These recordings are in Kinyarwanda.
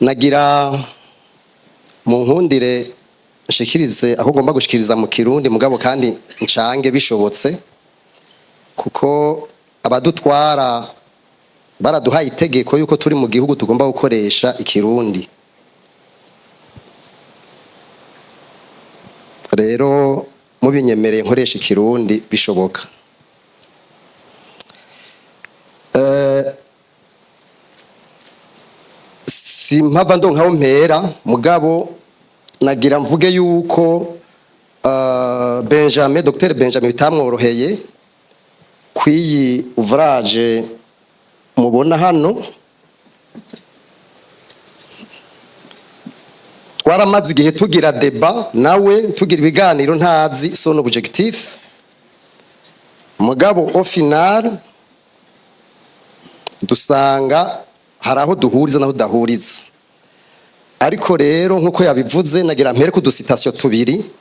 nagira mu nkundire nshikirize aho ugomba gushikiriza mu kirundi mugabo kandi ncange bishobotse kuko abadutwara baraduhaye itegeko yuko turi mu gihugu tugomba gukoresha ikirundi. Rero mubinyemereye nkoresha ikirundi bishoboka. Simpava ndonkaho mpera mugabo nagira mvuge yuko Dr Benjamin bitamworoheye kwiyi ouvrage mubona hano. Twaramaze igihe tugira débat nawe tugira ibiganiro ntazi son objectif mugabo au final dusanga haraho duhuriza naho dahuriza. Ariko rero nkuko yabivuze nagira mpere ku ducitation tubiri.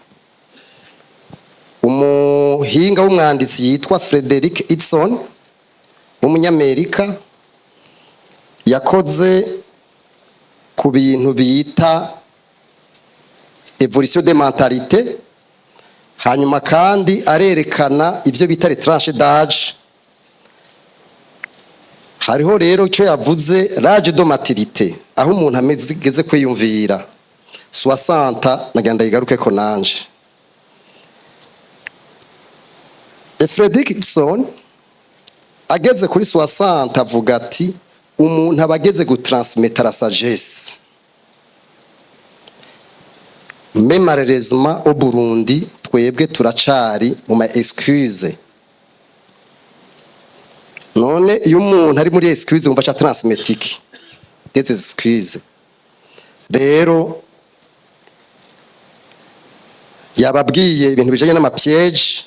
Umuhinga w'umwanditsi yitwa Frederick Ibsen w'umunyamerika yakoze ku bintu bita évolution des mentalités, hanyuma kandi arerekana ivyo bita les tranches d'âge. Hariho rero icyo yavuze l'âge de maturité, aho umuntu ameze kwiyumvira 60 nagenda yigaruke ko nanje. Frederick Ibsen ageze kuri 60 avuga ati umuntu abageze gutransmettre la sagesse. Mais malheureusement au Burundi twebwe turacari mu ma excuse. None iyo umuntu ari muri excuse umva cha transmetique des excuses. Rero yababwiye ibintu bijanye n'amapiège.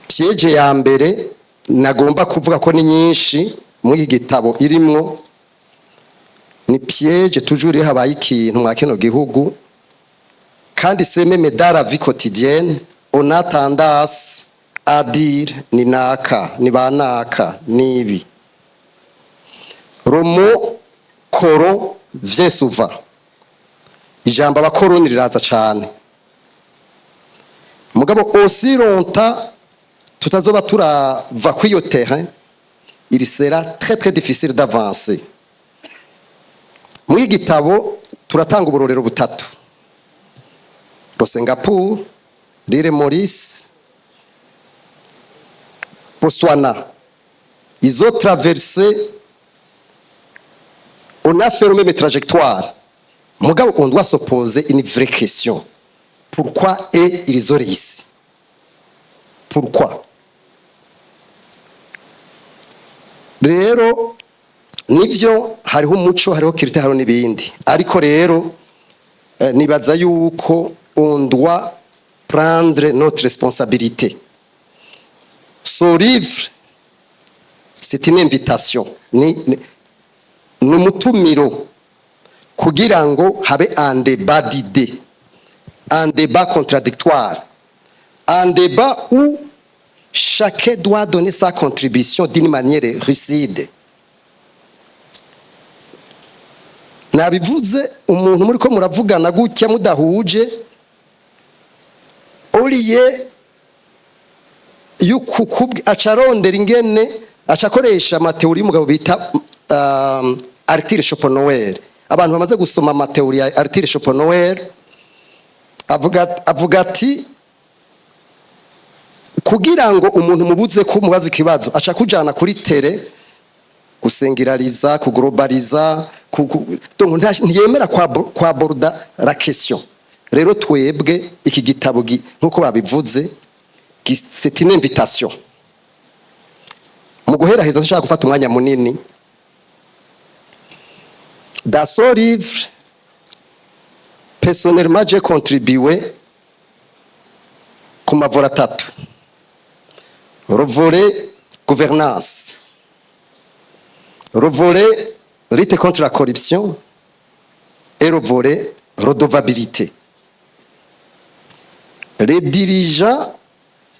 Piège ya mbere nagomba kuvuga ko ni nyinshi muri gitabo irimwo ni piège toujours habaye ikintu mwa kino gihugu kandi c'est même dans la vie quotidienne on a tendance à dire ni naka ni banaka nibi. Le mot coro vient souvent. Ijambo abakoroni riraza cyane mugabo aussi longtemps tutazoba turava kwiyo terrain il sera très difficile d'avancer. Muri gitabo turatanga uburorero butatu: le Singapour, l'île Maurice, Botswana. Ils ont traversé, on a fait le même trajectoire. Mugabo on doit se poser une vraie question: pourquoi ils ont réussi? Pourquoi? Rero nivyo hariho umuco hariho kirite hariho nibindi, ariko rero nibaza yuko on doit prendre notre responsabilité. Ce livre c'est une invitation, ni umutumiro kugira ngo habe un débat d'idées, un débat contradictoire, un débat où chacun doit donner sa contribution d'une manière lucide. Nabivuze umuntu muri ko muravugana gutya mudahuje oliye yukukubwi acarondera ingene acakoresha amateori mugabo bita Arthur Schopenhauer. Abantu bamaze gusoma amateori ya Arthur Schopenhauer avuga ati kugira ngo umuntu mubuze ko mubaza ikibazo aca kujana kuri tere gusengirariza kuglobaliza donc ntiyemera kwa borda la question. Rero twebwe iki gitabo nkuko babivuze c'est une invitation. Mu guheraheza nshaka gufata umwanya munini. Dans ce livre personnellement j'ai contribué ku mavura atatu: le volet gouvernance, le volet lutte contre la corruption et le volet redevabilité. Les dirigeants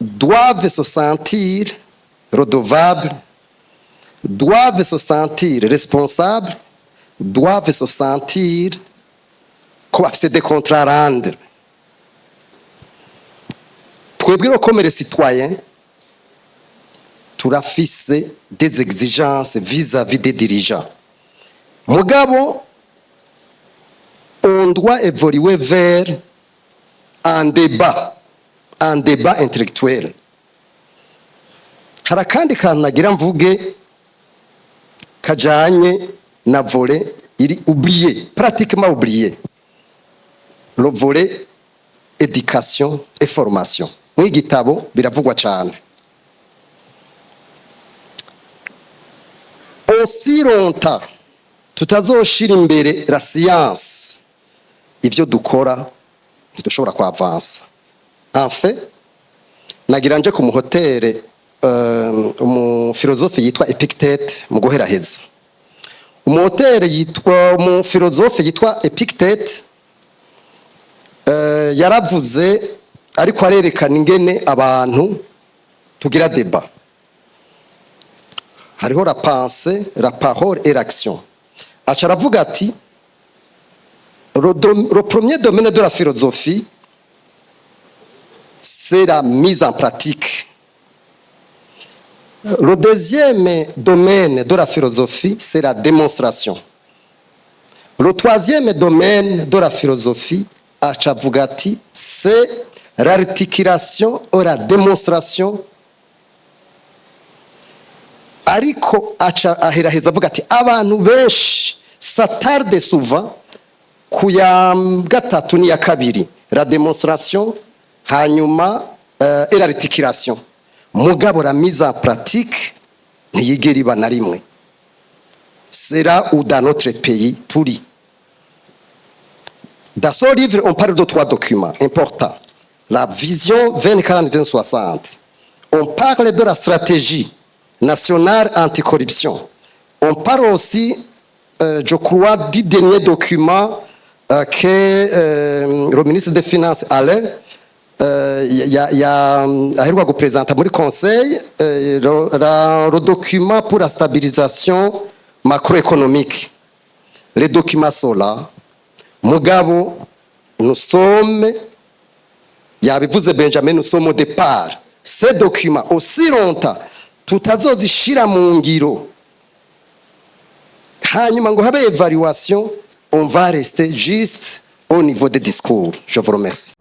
doivent se sentir redevables doivent se sentir responsables, doivent se sentir ko bafite des comptes à rendre. Twebwe comme les citoyens turafise des exigences vis-à-vis des dirigeants. Mugabo, on doit évoluer vers un débat intellectuel. Hari akandi kantu nagira mvuge kajanye na volet iri oublié, pratiquement oublié. Le volet éducation et formation. Mw'igitabo biravugwa cyane. Aussi longtemps tutazoshira imbere la science, ivyo dukora ntidushobora kuavansa. En fait, nagira nje ku muhotere umufilozofe yitwa Epictete mu guheraheza. Umuhotere yitwa umufilozofe yitwa Epictete yaravuze ariko arerekana ingene abantu tugira débat. Hariho la pensée, la parole et l'action. Acha aravuga ati le premier domaine de la philosophie c'est la mise en pratique. Le deuxième domaine de la philosophie c'est la démonstration. Le troisième domaine de la philosophie acha avuga ati c'est l'articulation ou la démonstration. Ariko acha aheraheza avuga ati abantu benshi s'attardent souvent ku ya gatatu ni ya kabiri, la démonstration hanyuma et l'articulation. Mugabo la mise en pratique ntiyigera iba na rimwe. C'est là où dans notre pays turi. Dans ce livre on parle de 3 documents importants. La vision 2040-2060. On parle de la stratégie nationale anticorruption. On parle aussi, je crois, du dernier document que le ministre des Finances Alain a présenté au Conseil, le document pour la stabilisation macroéconomique. Les documents sont là. Mugabo, nous sommes, yabivuze Benjamin, nous sommes au départ. Ces documents, aussi longtemps, tutazozishira mu ngiro hanyuma ngo habe évaluation, on va rester juste au niveau des discours. Je vous remercie.